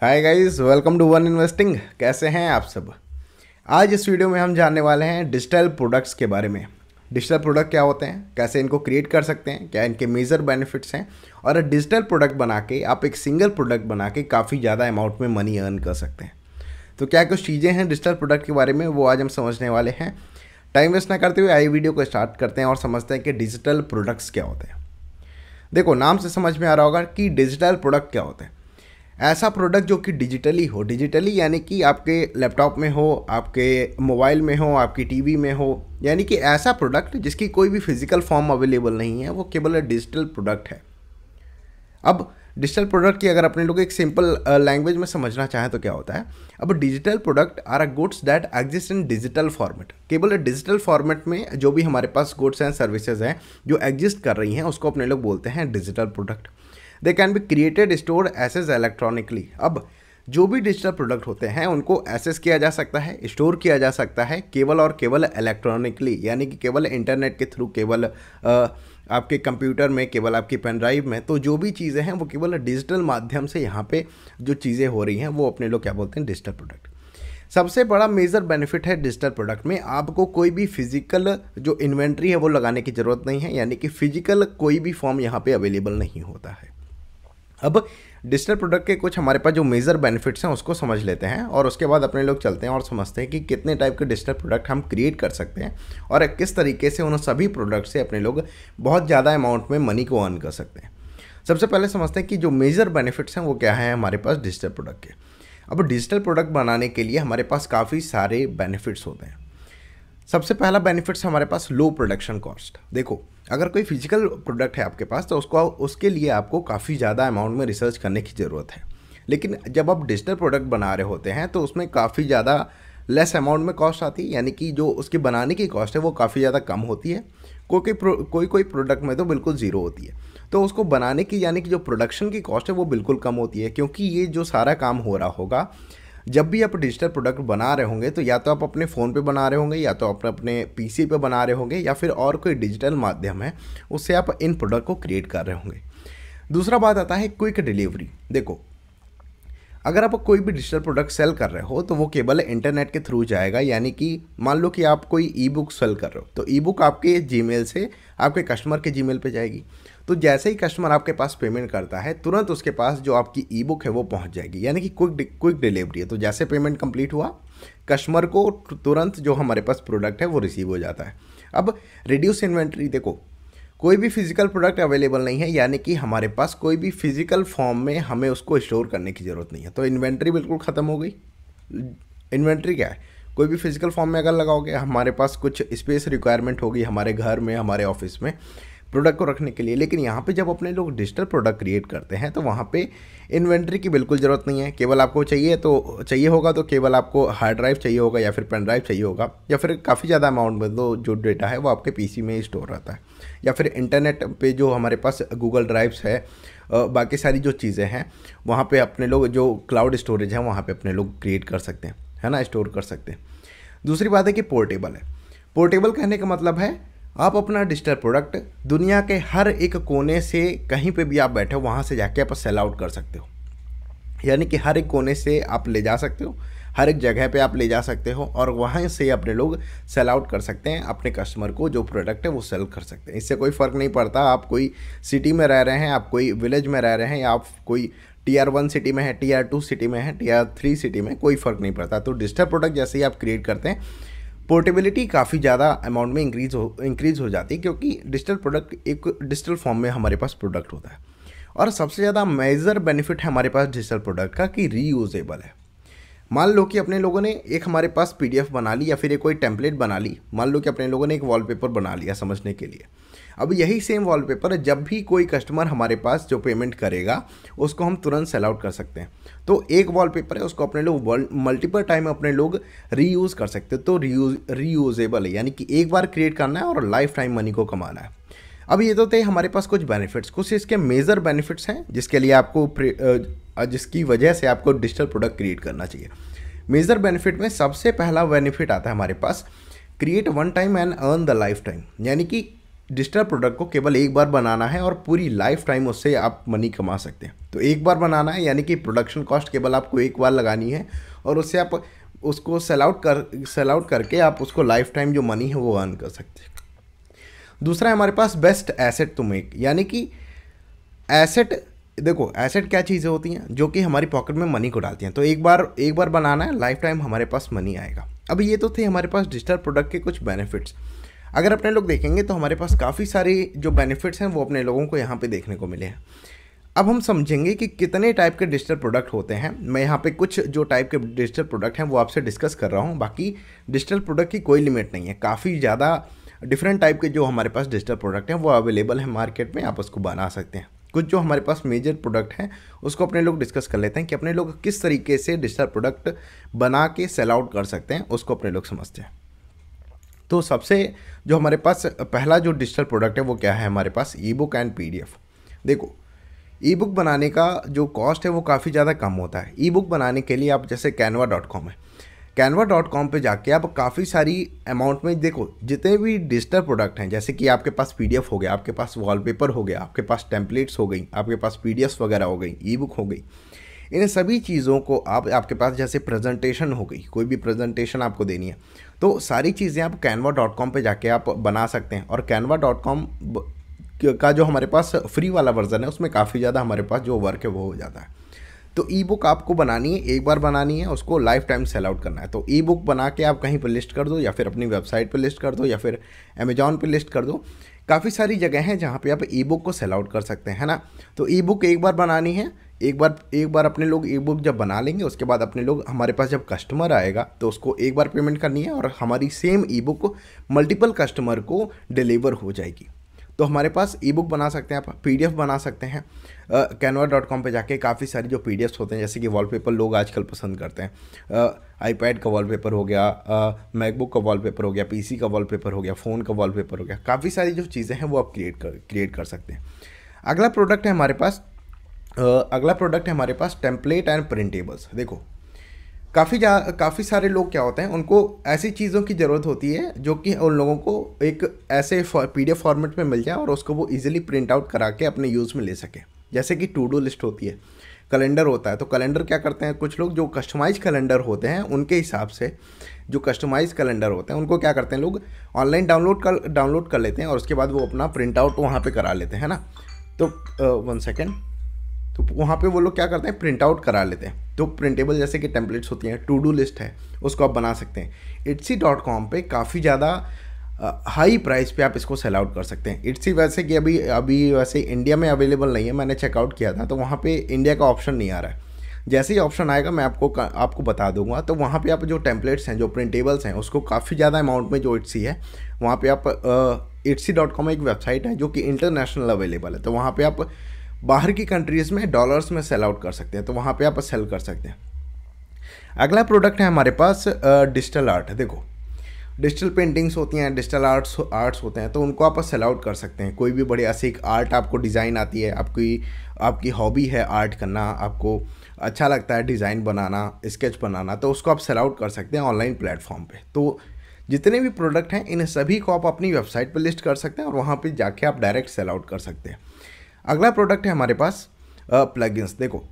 Hi guys, welcome to one investing. कैसे हैं आप सब। आज इस वीडियो में हम जानने वाले हैं डिजिटल प्रोडक्ट्स के बारे में। डिजिटल प्रोडक्ट क्या होते हैं, कैसे इनको क्रिएट कर सकते हैं, क्या इनके मेजर बेनिफिट्स हैं और डिजिटल प्रोडक्ट बना के आप एक सिंगल प्रोडक्ट बना के काफ़ी ज़्यादा अमाउंट में मनी अर्न कर सकते हैं। तो क्या कुछ चीज़ें हैं डिजिटल प्रोडक्ट के बारे में, वो आज हम समझने वाले हैं। टाइम वेस्ट ना करते हुए आइए वीडियो को स्टार्ट करते हैं और समझते हैं कि डिजिटल प्रोडक्ट्स क्या होते हैं। देखो, नाम से समझ में आ रहा होगा कि डिजिटल प्रोडक्ट क्या होते हैं। ऐसा प्रोडक्ट जो कि डिजिटली हो, डिजिटली यानी कि आपके लैपटॉप में हो, आपके मोबाइल में हो, आपकी टीवी में हो, यानी कि ऐसा प्रोडक्ट जिसकी कोई भी फिजिकल फॉर्म अवेलेबल नहीं है, वो केवल डिजिटल प्रोडक्ट है। अब डिजिटल प्रोडक्ट की अगर अपने लोग एक सिंपल लैंग्वेज में समझना चाहें तो क्या होता है। अब digital product are a goods that exist in digital format. केवल डिजिटल फॉर्मेट में जो भी हमारे पास गुड्स एंड सर्विसेज हैं जो एग्जिस्ट कर रही हैं, उसको अपने लोग बोलते हैं digital product. They can be created, stored, access electronically. अब जो भी डिजिटल प्रोडक्ट होते हैं उनको एसेस किया जा सकता है, स्टोर किया जा सकता है केवल और केवल इलेक्ट्रॉनिकली, यानी कि केवल इंटरनेट के थ्रू, केवल आपके कंप्यूटर में, केवल आपकी पेन ड्राइव में। तो जो भी चीज़ें हैं वो केवल डिजिटल माध्यम से यहाँ पे जो चीज़ें हो रही हैं वो अपने लोग क्या बोलते हैं, डिजिटल प्रोडक्ट। सबसे बड़ा मेजर बेनिफिट है डिजिटल प्रोडक्ट में, आपको कोई भी फिजिकल जो इन्वेंट्री है वो लगाने की ज़रूरत नहीं है, यानी कि फिजिकल कोई भी फॉर्म यहाँ पे अवेलेबल नहीं होता है। अब डिजिटल प्रोडक्ट के कुछ हमारे पास जो मेजर बेनिफिट्स हैं उसको समझ लेते हैं और उसके बाद अपने लोग चलते हैं और समझते हैं कि कितने टाइप के डिजिटल प्रोडक्ट हम क्रिएट कर सकते हैं और किस तरीके से उन सभी प्रोडक्ट से अपने लोग बहुत ज़्यादा अमाउंट में मनी को अर्न कर सकते हैं। सबसे पहले समझते हैं कि जो मेजर बेनिफिट्स हैं वो क्या हैं हमारे पास डिजिटल प्रोडक्ट के। अब डिजिटल प्रोडक्ट बनाने के लिए हमारे पास काफ़ी सारे बेनिफिट्स होते हैं। सबसे पहला बेनिफिट्स हमारे पास लो प्रोडक्शन कॉस्ट। देखो, अगर कोई फिजिकल प्रोडक्ट है आपके पास तो उसके लिए आपको काफ़ी ज़्यादा अमाउंट में रिसर्च करने की ज़रूरत है, लेकिन जब आप डिजिटल प्रोडक्ट बना रहे होते हैं तो उसमें काफ़ी ज़्यादा लेस अमाउंट में कॉस्ट आती है, यानी कि जो उसके बनाने की कॉस्ट है वो काफ़ी ज़्यादा कम होती है। कोई प्रोडक्ट में तो बिल्कुल ज़ीरो होती है। तो उसको बनाने की, यानी कि जो प्रोडक्शन की कॉस्ट है वो बिल्कुल कम होती है, क्योंकि ये जो सारा काम हो रहा होगा, जब भी आप डिजिटल प्रोडक्ट बना रहे होंगे तो या तो आप अपने फ़ोन पे बना रहे होंगे, या तो आप अपने पीसी पे बना रहे होंगे, या फिर और कोई डिजिटल माध्यम है उससे आप इन प्रोडक्ट को क्रिएट कर रहे होंगे। दूसरा बात आता है क्विक डिलीवरी। देखो, अगर आप कोई भी डिजिटल प्रोडक्ट सेल कर रहे हो तो वो केवल इंटरनेट के थ्रू जाएगा, यानी कि मान लो कि आप कोई ई बुक सेल कर रहे हो तो ई बुक आपके जीमेल से आपके कस्टमर के जीमेल पे जाएगी। तो जैसे ही कस्टमर आपके पास पेमेंट करता है तुरंत उसके पास जो आपकी ई बुक है वो पहुंच जाएगी, यानी कि क्विक डिलीवरी है। तो जैसे पेमेंट कंप्लीट हुआ, कस्टमर को तुरंत जो हमारे पास प्रोडक्ट है वो रिसीव हो जाता है। अब रिड्यूस इन्वेंट्री। देखो, कोई भी फिजिकल प्रोडक्ट अवेलेबल नहीं है, यानी कि हमारे पास कोई भी फिजिकल फॉर्म में हमें उसको स्टोर करने की ज़रूरत नहीं है, तो इन्वेंट्री बिल्कुल ख़त्म हो गई। इन्वेंट्री क्या है, कोई भी फिजिकल फॉर्म में अगर लगाओगे, हमारे पास कुछ स्पेस रिक्वायरमेंट होगी हमारे घर में, हमारे ऑफिस में प्रोडक्ट को रखने के लिए, लेकिन यहाँ पे जब अपने लोग डिजिटल प्रोडक्ट क्रिएट करते हैं तो वहाँ पे इन्वेंट्री की बिल्कुल ज़रूरत नहीं है। केवल आपको चाहिए होगा तो केवल आपको हार्ड ड्राइव चाहिए होगा, या फिर पेन ड्राइव चाहिए होगा, या फिर काफ़ी ज़्यादा अमाउंट में तो जो डेटा है वो आपके पीसी में ही स्टोर रहता है, या फिर इंटरनेट पे जो हमारे पास गूगल ड्राइव्स है, बाकी सारी जो चीज़ें हैं वहाँ पे अपने लोग जो क्लाउड स्टोरेज है वहाँ पे अपने लोग क्रिएट कर सकते हैं, है ना, स्टोर कर सकते हैं। दूसरी बात है कि पोर्टेबल है। पोर्टेबल कहने का मतलब है आप अपना डिजिटल प्रोडक्ट दुनिया के हर एक कोने से, कहीं पे भी आप बैठे हो वहाँ से जाके आप सेल आउट कर सकते हो, यानी कि हर एक कोने से आप ले जा सकते हो, हर एक जगह पे आप ले जा सकते हो और वहाँ से अपने लोग सेल आउट कर सकते हैं अपने कस्टमर को, जो प्रोडक्ट है वो सेल कर सकते हैं। इससे कोई फ़र्क नहीं पड़ता आप कोई सिटी में रह रहे हैं, आप कोई विलेज में रह रहे हैं, या आप कोई टियर 1 सिटी में है, टियर 2 सिटी में है, टियर 3 सिटी में, कोई फ़र्क नहीं पड़ता। तो डिजिटल प्रोडक्ट जैसे ही आप क्रिएट करते हैं, पोर्टेबिलिटी काफ़ी ज़्यादा अमाउंट में इंक्रीज़ हो जाती है, क्योंकि डिजिटल प्रोडक्ट एक डिजिटल फॉर्म में हमारे पास प्रोडक्ट होता है। और सबसे ज़्यादा मेजर बेनिफिट है हमारे पास डिजिटल प्रोडक्ट का कि रीयूजेबल है। मान लो कि अपने लोगों ने एक हमारे पास पीडीएफ बना ली, या फिर एक कोई टेम्पलेट बना ली, मान लो कि अपने लोगों ने एक वॉलपेपर बना लिया समझने के लिए। अब यही सेम वॉलपेपर जब भी कोई कस्टमर हमारे पास जो पेमेंट करेगा उसको हम तुरंत सेल आउट कर सकते हैं। तो एक वॉलपेपर है, उसको अपने लोग मल्टीपल टाइम अपने लोग रीयूज़ कर सकते हैं। तो रीयूजेबल है, यानी कि एक बार क्रिएट करना है और लाइफ टाइम मनी को कमाना है। अब ये तो थे हमारे पास कुछ बेनिफिट्स, कुछ इसके मेजर बेनिफिट्स हैं जिसके लिए आपको जिसकी वजह से आपको डिजिटल प्रोडक्ट क्रिएट करना चाहिए। मेजर बेनिफिट में सबसे पहला बेनिफिट आता है हमारे पास create one time and earn the lifetime, यानी कि डिजिटल प्रोडक्ट को केवल एक बार बनाना है और पूरी लाइफ टाइम उससे आप मनी कमा सकते हैं। तो एक बार बनाना है यानी कि प्रोडक्शन कॉस्ट केवल आपको एक बार लगानी है और उससे आप उसको सेल आउट करके आप उसको लाइफ टाइम जो मनी है वो अर्न कर सकते हैं। दूसरा है हमारे पास बेस्ट एसेट टू मेक, यानी कि एसेट, देखो एसेट क्या चीज़ें होती हैं जो कि हमारी पॉकेट में मनी को डालती हैं। तो एक बार बनाना है, लाइफ टाइम हमारे पास मनी आएगा। अब ये तो थे हमारे पास डिजिटल प्रोडक्ट के कुछ बेनिफिट्स। अगर अपने लोग देखेंगे तो हमारे पास काफ़ी सारी जो बेनिफिट्स हैं वो अपने लोगों को यहाँ पे देखने को मिले हैं। अब हम समझेंगे कि कितने टाइप के डिजिटल प्रोडक्ट होते हैं। मैं यहाँ पे कुछ जो टाइप के डिजिटल प्रोडक्ट हैं वो आपसे डिस्कस कर रहा हूँ। बाकी डिजिटल प्रोडक्ट की कोई लिमिट नहीं है, काफ़ी ज़्यादा डिफरेंट टाइप के जो हमारे पास डिजिटल प्रोडक्ट हैं वो अवेलेबल है मार्केट में, आप उसको बना सकते हैं। कुछ जो हमारे पास मेजर प्रोडक्ट हैं उसको अपने लोग डिस्कस कर लेते हैं कि अपने लोग किस तरीके से डिजिटल प्रोडक्ट बना के सेल आउट कर सकते हैं, उसको अपने लोग समझते हैं। तो सबसे जो हमारे पास पहला जो डिजिटल प्रोडक्ट है वो क्या है हमारे पास, ई बुक एंड PDF। देखो ई बुक बनाने का जो कॉस्ट है वो काफ़ी ज़्यादा कम होता है। ई बुक बनाने के लिए आप जैसे canva.com है, canva.com पे जाके आप काफ़ी सारी अमाउंट में, देखो जितने भी डिजिटल प्रोडक्ट हैं, जैसे कि आपके पास PDF हो गया, आपके पास वॉलपेपर हो गया, आपके पास टेम्पलेट्स हो गई, आपके पास PDFs वगैरह हो गई, ई बुक हो गई, इन सभी चीज़ों को आपके पास जैसे प्रेजेंटेशन हो गई, कोई भी प्रेजेंटेशन आपको देनी है, तो सारी चीज़ें आप canva.com पे जाके आप बना सकते हैं। और canva.com का जो हमारे पास फ्री वाला वर्जन है उसमें काफ़ी ज़्यादा हमारे पास जो वर्क है वो हो जाता है। तो ई बुक आपको बनानी है, एक बार बनानी है, उसको लाइफ टाइम सेल आउट करना है। तो ई बुक बना के आप कहीं पर लिस्ट कर दो, या फिर अपनी वेबसाइट पर लिस्ट कर दो, या फिर अमेजॉन पर लिस्ट कर दो। काफ़ी सारी जगह हैं जहाँ पे आप ई बुक को सेल आउट कर सकते हैं, है ना। तो ई बुक एक बार बनानी है, एक बार अपने लोग ई बुक जब बना लेंगे उसके बाद अपने लोग, हमारे पास जब कस्टमर आएगा तो उसको एक बार पेमेंट करनी है और हमारी सेम ई बुक मल्टीपल कस्टमर को डिलीवर हो जाएगी। तो हमारे पास ई बुक बना सकते हैं, आप PDF बना सकते हैं। canva.com पे जाके काफ़ी सारी जो PDFs होते हैं, जैसे कि वॉलपेपर लोग आजकल पसंद करते हैं, iPad का वॉलपेपर हो गया, मैकबुक का वॉलपेपर हो गया, PC का वॉलपेपर हो गया, फ़ोन का वॉलपेपर हो गया, काफ़ी सारी जो चीज़ें हैं वो आप क्रिएट कर सकते हैं। अगला प्रोडक्ट है हमारे पास टेम्पलेट एंड प्रिंटेबल्स। देखो काफ़ी सारे लोग क्या होते हैं, उनको ऐसी चीज़ों की ज़रूरत होती है जो कि उन लोगों को एक ऐसे PDF फॉर्मेट में मिल जाए और उसको वो इजीली प्रिंट आउट करा के अपने यूज़ में ले सके। जैसे कि टू डू लिस्ट होती है, कैलेंडर होता है। तो कैलेंडर क्या करते हैं कुछ लोग, जो कस्टमाइज कैलेंडर होते हैं उनके हिसाब से, जो कस्टमाइज कैलेंडर होते हैं उनको क्या करते हैं लोग, ऑनलाइन डाउनलोड कर लेते हैं और उसके बाद वो अपना प्रिंट आउट वहाँ पर करा लेते हैं ना। तो 1 सेकेंड, तो वहाँ पे वो लोग क्या करते हैं, प्रिंट आउट करा लेते हैं। तो प्रिंटेबल जैसे कि टेम्पलेट्स होती हैं, टू डू लिस्ट है, उसको आप बना सकते हैं। etsy.com पे काफ़ी ज़्यादा हाई प्राइस पे आप इसको सेल आउट कर सकते हैं। etsy वैसे कि अभी वैसे इंडिया में अवेलेबल नहीं है, मैंने चेकआउट किया था तो वहाँ पे इंडिया का ऑप्शन नहीं आ रहा है। जैसे ही ऑप्शन आएगा मैं आपको बता दूंगा। तो वहाँ पे आप जो टेम्पलेट्स हैं, जो प्रिंटेबल्स हैं, उसको काफ़ी ज़्यादा अमाउंट में जो etsy है वहाँ पर आप etsy.com एक वेबसाइट है जो कि इंटरनेशनल अवेलेबल है। तो वहाँ पर आप बाहर की कंट्रीज़ में डॉलर्स में सेल आउट कर सकते हैं, तो वहाँ पे आप सेल कर सकते हैं। अगला प्रोडक्ट है हमारे पास डिजिटल आर्ट। देखो डिजिटल पेंटिंग्स होती हैं, डिजिटल आर्ट्स होते हैं, तो उनको आप सेल आउट कर सकते हैं। कोई भी बढ़िया सी आर्ट आपको डिज़ाइन आती है, आपकी हॉबी है आर्ट करना, आपको अच्छा लगता है डिज़ाइन बनाना, स्केच बनाना, तो उसको आप सेल आउट कर सकते हैं ऑनलाइन प्लेटफॉर्म पे। तो जितने भी प्रोडक्ट हैं इन सभी को आप अपनी वेबसाइट पर लिस्ट कर सकते हैं और वहाँ पर जाके आप डायरेक्ट सेल आउट कर सकते हैं। अगला प्रोडक्ट है हमारे पास प्लगइन्स। देखो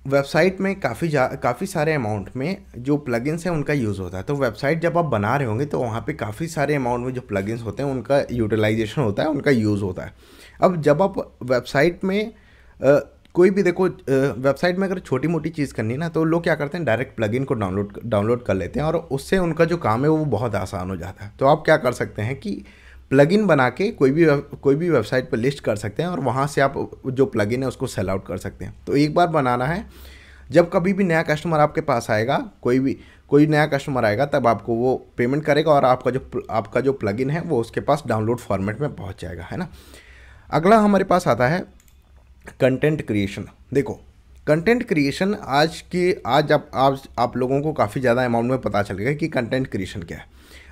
वेबसाइट में काफ़ी सारे अमाउंट में जो प्लगइन्स हैं उनका यूज़ होता है। तो वेबसाइट जब आप बना रहे होंगे तो वहाँ पे काफ़ी सारे अमाउंट में जो प्लगइन्स होते हैं उनका यूटिलाइजेशन होता है, उनका यूज़ होता है। अब जब आप वेबसाइट में कोई भी, देखो वेबसाइट में अगर छोटी मोटी चीज़ करनी है ना, तो लोग क्या करते हैं, डायरेक्ट प्लगइन को डाउनलोड कर लेते हैं और उससे उनका जो काम है वो बहुत आसान हो जाता है। तो आप क्या कर सकते हैं कि प्लगइन बना के कोई भी वेबसाइट पर लिस्ट कर सकते हैं और वहाँ से आप जो प्लगइन है उसको सेल आउट कर सकते हैं। तो एक बार बनाना है, जब कभी भी नया कस्टमर आपके पास आएगा, कोई नया कस्टमर आएगा तब आपको वो पेमेंट करेगा और आपका जो प्लगइन है वो उसके पास डाउनलोड फॉर्मेट में पहुँच जाएगा, है ना। अगला हमारे पास आता है कंटेंट क्रिएशन। देखो कंटेंट क्रिएशन आज आप लोगों को काफ़ी ज़्यादा अमाउंट में पता चल गया कि कंटेंट क्रिएशन क्या है।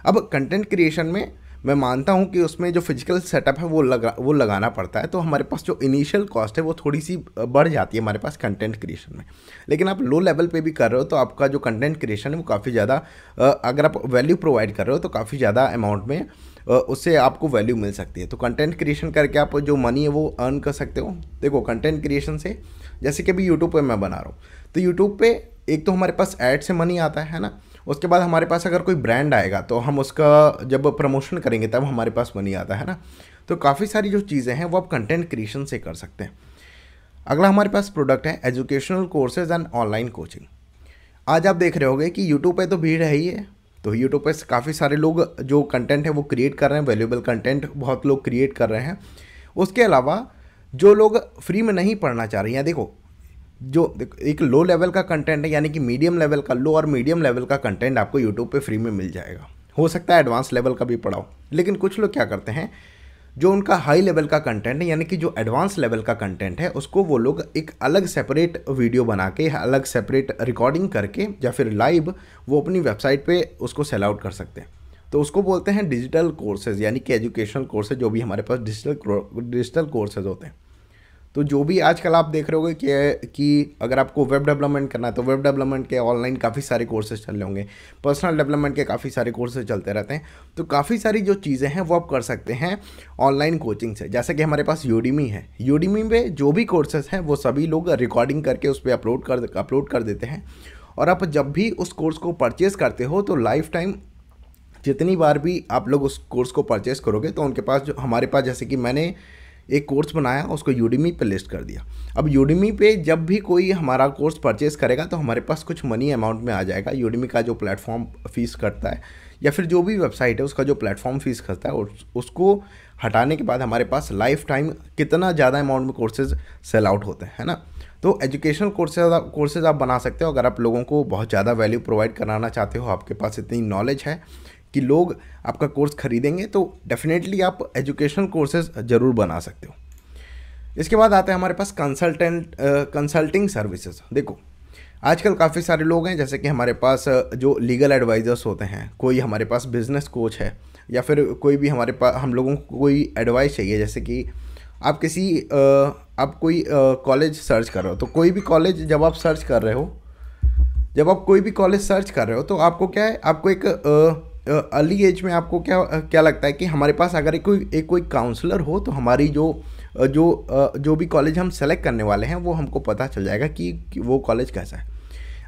अब कंटेंट क्रिएशन में मैं मानता हूँ कि उसमें जो फिजिकल सेटअप है वो लगाना पड़ता है, तो हमारे पास जो इनिशियल कॉस्ट है वो थोड़ी सी बढ़ जाती है हमारे पास कंटेंट क्रिएशन में। लेकिन आप लो लेवल पे भी कर रहे हो तो आपका जो कंटेंट क्रिएशन है वो काफ़ी ज़्यादा, अगर आप वैल्यू प्रोवाइड कर रहे हो तो काफ़ी ज़्यादा अमाउंट में उससे आपको वैल्यू मिल सकती है। तो कंटेंट क्रिएशन करके आप जो मनी है वो अर्न कर सकते हो। देखो कंटेंट क्रिएशन से, जैसे कि अभी यूट्यूब पे मैं बना रहा हूँ, तो यूट्यूब पे एक तो हमारे पास ऐड से मनी आता है ना, उसके बाद हमारे पास अगर कोई ब्रांड आएगा तो हम उसका जब प्रमोशन करेंगे तब हमारे पास मनी आता है ना। तो काफ़ी सारी जो चीज़ें हैं वो आप कंटेंट क्रिएशन से कर सकते हैं। अगला हमारे पास प्रोडक्ट है educational courses and online coaching. आज आप देख रहे होगे कि यूट्यूब पे तो भीड़ है ही है, तो यूट्यूब पे काफ़ी सारे लोग जो कंटेंट है वो क्रिएट कर रहे हैं, वैल्यूएबल कंटेंट बहुत लोग क्रिएट कर रहे हैं। उसके अलावा जो लोग फ्री में नहीं पढ़ना चाह रहे हैं, देखो जो एक लो लेवल का कंटेंट है, यानी कि मीडियम लेवल का, लो और मीडियम लेवल का कंटेंट आपको यूट्यूब पे फ्री में मिल जाएगा। हो सकता है एडवांस लेवल का भी पढ़ाओ, लेकिन कुछ लोग क्या करते हैं, जो उनका हाई लेवल का कंटेंट है यानी कि जो एडवांस लेवल का कंटेंट है उसको वो लोग एक अलग सेपरेट वीडियो बना के, अलग सेपरेट रिकॉर्डिंग करके या फिर लाइव वो अपनी वेबसाइट पे उसको सेल आउट कर सकते हैं। तो उसको बोलते हैं डिजिटल कोर्सेज, यानी कि एजुकेशनल कोर्सेज, जो भी हमारे पास डिजिटल कोर्सेज होते हैं। तो जो भी आजकल आप देख रहे होगे कि अगर आपको वेब डेवलपमेंट करना है तो वेब डेवलपमेंट के ऑनलाइन काफ़ी सारे कोर्सेज चल रहे होंगे, पर्सनल डेवलपमेंट के काफ़ी सारे कोर्सेज चलते रहते हैं। तो काफ़ी सारी जो चीज़ें हैं वो आप कर सकते हैं ऑनलाइन कोचिंग से। जैसे कि हमारे पास यूडीमी है, यूडीमी में जो भी कोर्सेज हैं वो सभी लोग रिकॉर्डिंग करके उस पर अपलोड कर देते हैं, और आप जब भी उस कोर्स को परचेज़ करते हो तो लाइफ टाइम जितनी बार भी आप लोग उस कोर्स को परचेज़ करोगे तो उनके पास, जो हमारे पास, जैसे कि मैंने एक कोर्स बनाया उसको यूडीमी पे लिस्ट कर दिया। अब यूडीमी पे जब भी कोई हमारा कोर्स परचेज़ करेगा तो हमारे पास कुछ मनी अमाउंट में आ जाएगा। यूडीमी का जो प्लेटफॉर्म फीस करता है या फिर जो भी वेबसाइट है उसका जो प्लेटफॉर्म फीस करता है, उसको हटाने के बाद हमारे पास लाइफ टाइम कितना ज़्यादा अमाउंट में कोर्सेज सेल आउट होते हैं, है ना। तो एजुकेशनल कोर्सेज आप बना सकते हो अगर आप लोगों को बहुत ज़्यादा वैल्यू प्रोवाइड कराना चाहते हो, आपके पास इतनी नॉलेज है कि लोग आपका कोर्स खरीदेंगे, तो डेफिनेटली आप एजुकेशनल कोर्सेज ज़रूर बना सकते हो। इसके बाद आता है हमारे पास कंसल्टिंग सर्विसेज। देखो आजकल काफ़ी सारे लोग हैं, जैसे कि हमारे पास जो लीगल एडवाइज़र्स होते हैं, कोई हमारे पास बिजनेस कोच है, या फिर कोई भी हमारे पास, हम लोगों को कोई एडवाइस चाहिए, जैसे कि आप आप कोई कॉलेज सर्च कर रहे हो, तो कोई भी कॉलेज जब आप कोई भी कॉलेज सर्च कर रहे हो तो आपको क्या है, आपको एक अर्ली एज में आपको क्या लगता है कि हमारे पास अगर कोई काउंसलर हो तो हमारी जो भी कॉलेज हम सेलेक्ट करने वाले हैं वो हमको पता चल जाएगा कि वो कॉलेज कैसा है।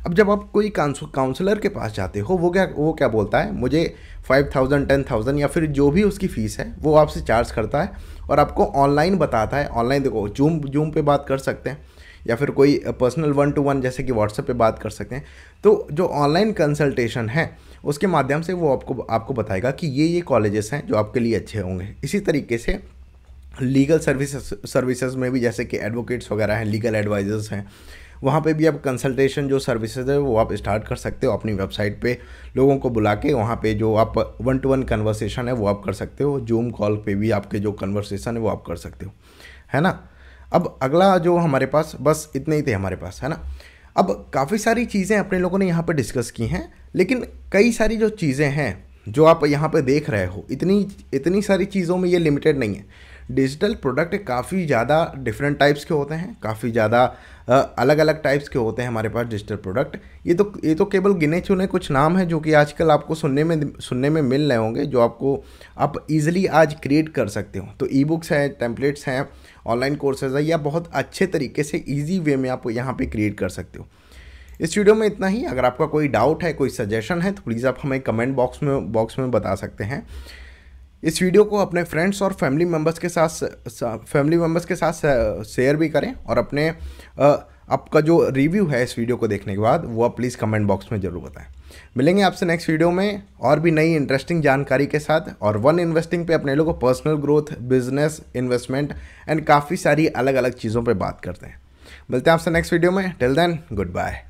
अब जब आप कोई काउंसलर के पास जाते हो, वो क्या बोलता है, मुझे 5,000 10,000 या फिर जो भी उसकी फ़ीस है वो आपसे चार्ज करता है और आपको ऑनलाइन बताता है। ऑनलाइन देखो जूम पे बात कर सकते हैं या फिर कोई पर्सनल 1-to-1 जैसे कि व्हाट्सएप पे बात कर सकते हैं। तो जो ऑनलाइन कंसल्टेशन है उसके माध्यम से वो आपको बताएगा कि ये कॉलेजेस हैं जो आपके लिए अच्छे होंगे। इसी तरीके से लीगल सर्विसेज में भी, जैसे कि एडवोकेट्स वगैरह हैं, लीगल एडवाइजर्स हैं, वहाँ पे भी आप कंसल्टेशन जो सर्विसेज है वो आप स्टार्ट कर सकते हो अपनी वेबसाइट पे लोगों को बुला के। वहाँ पे जो आप 1-to-1 कन्वर्सेशन है वो आप कर सकते हो, जूम कॉल पे भी आपके जो कन्वर्सेशन है वो आप कर सकते हो, है ना। अब अगला जो हमारे पास, बस इतने ही थे हमारे पास, है ना। अब काफ़ी सारी चीज़ें अपने लोगों ने यहाँ पे डिस्कस की हैं, लेकिन कई सारी जो चीज़ें हैं जो आप यहाँ पे देख रहे हो, इतनी सारी चीज़ों में ये लिमिटेड नहीं है। डिजिटल प्रोडक्ट काफ़ी ज़्यादा डिफरेंट टाइप्स के होते हैं, काफ़ी ज़्यादा अलग अलग टाइप्स के होते हैं हमारे पास डिजिटल प्रोडक्ट। ये तो केवल गिने चुने कुछ नाम हैं जो कि आजकल आपको सुनने में मिल रहे होंगे, जो आप इजीली आज क्रिएट कर सकते हो। तो ई बुक्स हैं, टेम्पलेट्स हैं, ऑनलाइन कोर्सेज है, या बहुत अच्छे तरीके से ईजी वे में आप यहाँ पे क्रिएट कर सकते हो। इस वीडियो में इतना ही। अगर आपका कोई डाउट है, कोई सजेशन है, तो प्लीज़ आप हमें कमेंट बॉक्स में बता सकते हैं। इस वीडियो को अपने फ्रेंड्स और फैमिली मेम्बर्स के साथ शेयर भी करें, और अपने आपका जो रिव्यू है इस वीडियो को देखने के बाद वो आप प्लीज़ कमेंट बॉक्स में ज़रूर बताएं। मिलेंगे आपसे नेक्स्ट वीडियो में और भी नई इंटरेस्टिंग जानकारी के साथ, और वन इन्वेस्टिंग पे अपने लोगों को personal growth, business, investment and काफ़ी सारी अलग अलग चीज़ों पे बात करते हैं। मिलते हैं आपसे नेक्स्ट वीडियो में। Till then, good bye.